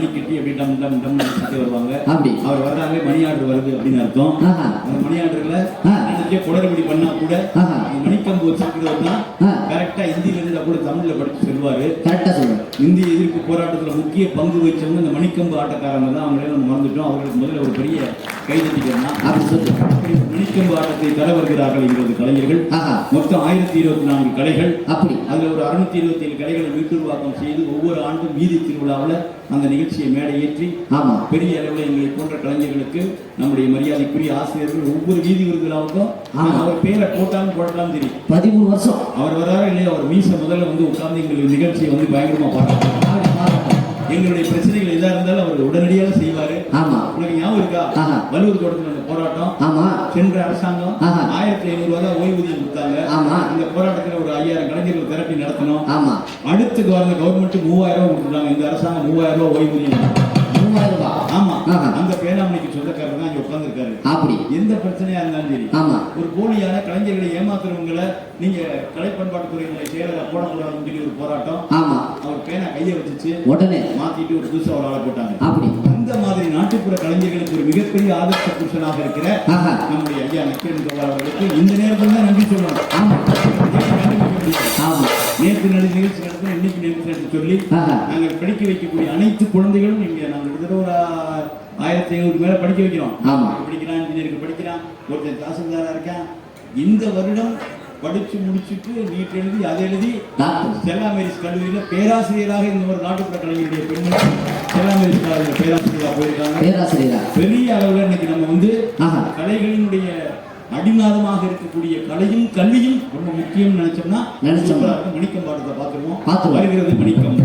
மணி கட்டி அப்படி டம் டம் டம் சுத்தி வருவாங்க. அப்படி அவர் வர்றாங்க, மணி ஆர்டர் வருது அப்படின்னு அர்த்தம். அந்த மணி ஆர்டர்ல குளறுபடி பண்ணா கூட மணிக்கம்பு வச்சிருக்கிறவர் தான் கரெக்டா ஹிந்தியில இருந்து கூட தமிழ்ல படிச்சு சொல்லுவாரு. கரெக்டா சொல்லுவாரு. இந்திய எதிர்ப்பு போராட்டத்துல முக்கிய பங்கு வச்சவங்க இந்த மணிக்கம்பு ஆட்டக்காரங்க தான். அவங்களே நம்ம மறந்துட்டோம். அவர்களுக்கு முதல்ல ஒரு பெரிய கைதட்டிக்கலாம். மணிக்கம்பு ஆட்டத்தை தர வருகிறார்கள் என்கிறது கலைஞர்கள். மொத்தம் 1024 கலைகள். அப்படி அதுல ஒரு 627 கலைகளை மீட்டுருவாக்கம் செய்து ஒவ்வொரு ஆண்டும் வீதி திருவிழாவில் அந்த நிகழ்ச்சியை மேடை ஏற்றி பெரிய அளவில் எங்களை போன்ற கலைஞர்களுக்கு நம்முடைய மரியாதைக்குரிய ஆசிரியர்கள் ஒவ்வொரு வீதி விருதுகளுக்கும் அவர் பேரை போட்டாலும் போடலாம் தெரியும். 13 வருஷம் அவர் வராரு இல்லையா, அவர் மீச முதல்ல வந்து உட்கார்ந்து எங்களுடைய நிகழ்ச்சியை வந்து பயங்கரமா பார்க்கலாம். எங்களுடைய பிரச்சனைகள் எதா இருந்தாலும் அவர் உடனடியாக செய்வாரு. ஆமா, உங்களுக்கு ஞாபகம் இருக்கா வள்ளுவர் தோட்டத்தில் அந்த போராட்டம்? ஆமா, சென்ற அரசாங்கம் 1500 ரூபாய் ஓய்வூதியம் கொடுத்தாங்க. ஆமா, இந்த போராட்டத்தில் ஒரு 5000 கலைஞர்கள் திரட்டி நடத்தணும். ஆமா, அடுத்து கவர்மெண்ட் 3000 ரூபாய் கொடுத்துட்டாங்க. இந்த அரசாங்கம் 3000 ரூபாய் ஓய்வூதியம். 3000 ரூபாய். ஆமா, அந்த பேனாமணிக்கு சொந்தக்காரர் தான் இங்க உட்கார்ந்து இருக்காரு. அப்படி எந்த பிரச்சனையா இருந்தாலும் சரி. ஆமா, ஒரு போலியான கலைஞர்களை ஏமாத்துறவங்களை நீங்க கலை பண்பாட்டுத்துறை செயலரை போடக்கூடாதுன்னு சொல்லி ஒரு போராட்டம். ஆமா, அவர் பேனா கையை வச்சுச்சு உடனே மாத்திட்டு ஒரு புதுசா ஒரு ஆளை போட்டாங்க. அப்படி அந்த மாதிரி நாட்டுப்புற கலைஞர்களுக்கு ஒரு மிகப்பெரிய ஆதர்ச புருஷனாக இருக்கிற நம்முடைய ஐயா நக்கீரன் தோழர் அவர்களுக்கு இந்த நேரத்தில் தான் நன்றி சொல்லணும். நேற்று நிகழ்ச்சி நடத்த இன்னைக்கு நிகழ்ச்சி சொல்லி நாங்கள் படிக்க வைக்கக்கூடிய அனைத்து குழந்தைகளும் இங்க நாங்கள் கிட்டத்தட்ட ஒரு 1500 மேல படிக்க வைக்கிறோம். படிக்கிறான், இன்ஜினியருக்கு படிக்கிறான், ஒருத்தன் தாசில்தாரா இருக்கான். இந்த வருடம் படிச்சு முடிச்சுட்டு நீட் எழுதி அதை எழுதி ஸ்டெல்லா மேரிஸ் கல்லூரியில பேராசிரியராக இந்த ஒரு நாட்டுப்புற கலைஞருடைய பெண்கள் ஸ்டெல்லா மேரிஸ் கல்லூரியில பேராசிரியராக போயிருக்காங்க. பெரிய அளவில் இன்னைக்கு நம்ம வந்து கலைகளினுடைய அடிநாதமாக இருக்கக்கூடிய கலையும் கல்வியும் ரொம்ப முக்கியம் நினைச்சோம்னா மணிக்கம்பாட்டத்தை பார்த்துருவோம். வருகிறது மணிக்கம்.